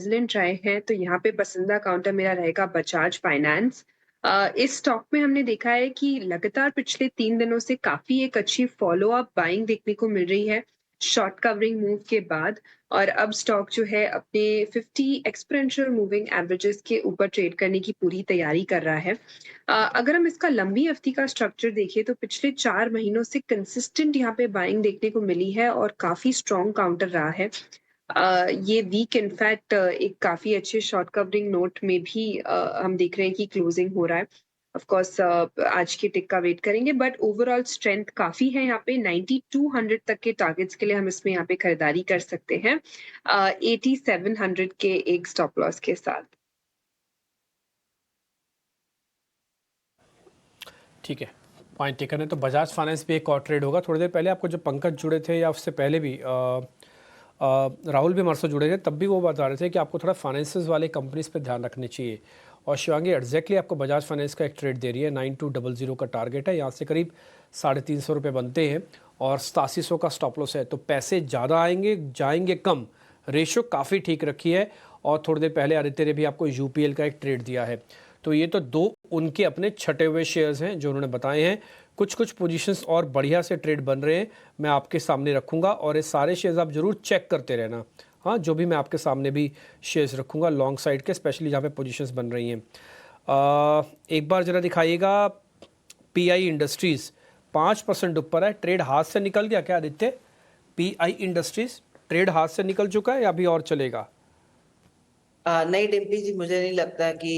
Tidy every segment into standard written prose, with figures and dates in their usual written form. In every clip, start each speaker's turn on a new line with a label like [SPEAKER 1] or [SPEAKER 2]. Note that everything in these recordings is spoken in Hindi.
[SPEAKER 1] रेज़िडेंट रहे हैं, तो यहाँ पे पसंदीदा काउंटर मेरा रहेगा बजाज फाइनेंस। इस स्टॉक में हमने देखा है कि लगातार पिछले 3 दिनों से काफ़ी एक अच्छी फ़ॉलो-अप बाइंग देखने को मिल रही है, शॉर्ट कवरिंग मूव के बाद और अब स्टॉक जो है अपने 50 एक्सपोनेंशियल मूविंग एवरेजेस के ऊपर ट्रेड करने की पूरी तैयारी कर रहा है। अगर हम इसका लंबी अवधि का स्ट्रक्चर देखें तो पिछले 4 महीनों से कंसिस्टेंट यहाँ पे बाइंग देखने को मिली है और काफ़ी स्ट्रॉन्ग काउंटर रहा है। ये वीक इनफैक्ट एक काफ़ी अच्छे शॉर्ट कवरिंग नोट में भी हम देख रहे हैं कि क्लोजिंग हो रहा है। ऑफ कोर्स आज के टिक का वेट करेंगे बट ओवरऑल स्ट्रेंथ काफ़ी है यहाँ पे 9200 तक के टारगेट्स के लिए हम इसमें यहाँ पे खरीदारी कर सकते हैं 8700 के एक स्टॉप लॉस के साथ।
[SPEAKER 2] ठीक है, पॉइंट टेकन है। तो बजाज फाइनेंस भी एक और ट्रेड होगा। थोड़ी देर पहले आपको जो पंकज जुड़े थे या उससे पहले भी राहुल भी हमारे साथ जुड़े थे, तब भी वो बता रहे थे कि आपको थोड़ा फाइनेंसेस वाले कंपनीज पे ध्यान रखने चाहिए। और शिवांगी एग्जैक्टली आपको बजाज फाइनेंस का एक ट्रेड दे रही है, 9200 का टारगेट है, यहाँ से करीब 350 रुपये बनते हैं और 8700 का स्टॉप लॉस है। तो पैसे ज़्यादा आएंगे, जाएंगे कम, रेशो काफ़ी ठीक रखी है। और थोड़ी देर पहले आदित्य ने भी आपको यूपीएल का एक ट्रेड दिया है। तो ये तो दो उनके अपने छटे हुए शेयर्स हैं जो उन्होंने बताए हैं। कुछ कुछ पोजीशंस और बढ़िया से ट्रेड बन रहे हैं, मैं आपके सामने रखूंगा और ये सारे शेयर्स आप जरूर चेक करते रहना। हाँ, जो भी मैं आपके सामने भी शेयर्स रखूंगा लॉन्ग साइड के, स्पेशली जहाँ पे पोजीशंस बन रही हैं। एक बार जरा दिखाइएगा, पीआई इंडस्ट्रीज 5% ऊपर है। ट्रेड हाथ से निकल गया क्या आदित्य? पीआई इंडस्ट्रीज ट्रेड हाथ से निकल चुका है या अभी और चलेगा?
[SPEAKER 3] नहीं डिम्पी जी, मुझे नहीं लगता कि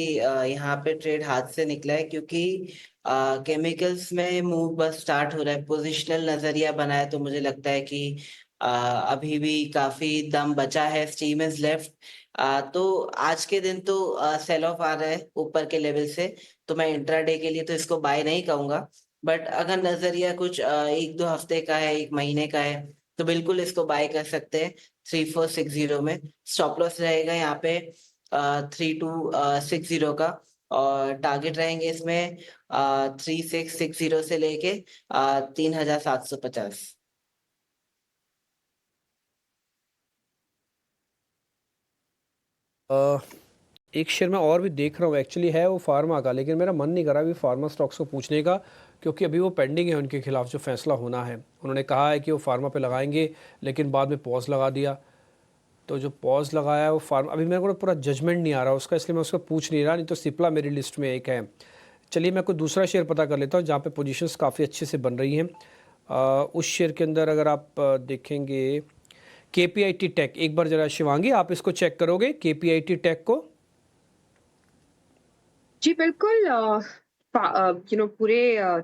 [SPEAKER 3] यहाँ पे ट्रेड हाथ से निकला है, क्योंकि केमिकल्स में मूव बस स्टार्ट हो रहा है। पोजिशनल नजरिया बनाए तो मुझे लगता है कि अभी भी काफी दम बचा है, स्टीम इज लेफ्ट। तो आज के दिन तो सेल ऑफ आ रहा है ऊपर के लेवल से, तो मैं इंट्राडे के लिए तो इसको बाय नहीं कहूंगा। बट अगर नजरिया कुछ 1-2 हफ्ते का है, 1 महीने का है, तो बिल्कुल इसको बाय कर सकते हैं 3460 में। स्टॉप लॉस रहेगा यहाँ पे 3260 का, और टारगेट रहेंगे इसमें 3660 से लेके 3750।
[SPEAKER 2] एक शेयर मैं और भी देख रहा हूँ, एक्चुअली है वो फार्मा का, लेकिन मेरा मन नहीं कर रहा अभी फार्मा स्टॉक्स को पूछने का, क्योंकि अभी वो पेंडिंग है उनके खिलाफ जो फैसला होना है। उन्होंने कहा है कि वो फार्मा पे लगाएंगे, लेकिन बाद में पॉज लगा दिया। तो जो पॉज लगाया है वो फार्मा, अभी मेरे को पूरा जजमेंट नहीं आ रहा उसका, इसलिए मैं उसको पूछ नहीं रहा। नहीं तो सिप्ला मेरी लिस्ट में एक है। चलिए मैं कोई दूसरा शेयर पता कर लेता हूँ जहाँ पे पोजीशंस काफ़ी अच्छे से बन रही हैं। उस शेयर के अंदर अगर आप देखेंगे केपीआईटी टेक, एक बार जरा शिवांगी आप इसको चेक करोगे केपीआईटी टेक को?
[SPEAKER 1] जी बिल्कुल। पूरे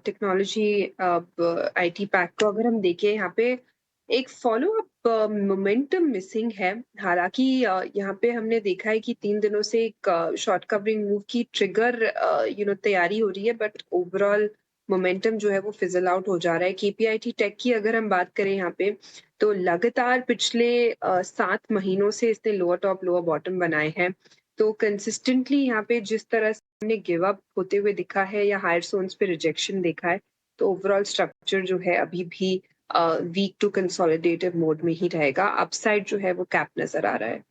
[SPEAKER 1] टेक्नोलॉजी आईटी पैक को अगर हम देखें यहाँ पे एक फॉलो अप मोमेंटम मिसिंग है। हालांकि यहाँ पे हमने देखा है कि 3 दिनों से एक शॉर्ट कवरिंग मूव की ट्रिगर तैयारी हो रही है बट ओवरऑल मोमेंटम जो है वो फिजल आउट हो जा रहा है। केपीआईटी टेक की अगर हम बात करें यहाँ पे तो लगातार पिछले 7 महीनों से इसने लोअर टॉप लोअर बॉटम बनाए हैं। तो कंसिस्टेंटली यहाँ पे जिस तरह से हमने गिव अप होते हुए दिखा है या हायर जोन्स पे रिजेक्शन देखा है, तो ओवरऑल स्ट्रक्चर जो है अभी भी वीक टू कंसोलिडेटिव मोड में ही रहेगा। अपसाइड जो है वो कैप नजर आ रहा है।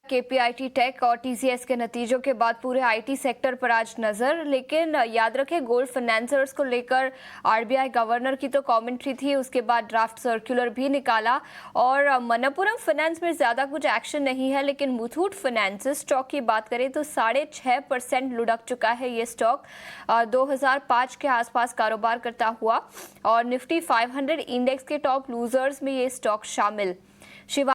[SPEAKER 4] केपीआईटी टेक और टीसीएस के नतीजों के बाद पूरे आईटी सेक्टर पर आज नजर, लेकिन याद रखें गोल्ड फाइनेंसर्स को लेकर आरबीआई गवर्नर की तो कमेंट्री थी, उसके बाद ड्राफ्ट सर्कुलर भी निकाला और मनप्पुरम फाइनेंस में ज्यादा कुछ एक्शन नहीं है। लेकिन मुथूट फाइनेंस स्टॉक की बात करें तो 6.5% लुढ़क चुका है ये स्टॉक 2005 के आसपास कारोबार करता हुआ, और निफ्टी 500 इंडेक्स के टॉप लूजर्स में ये स्टॉक शामिल। शिवा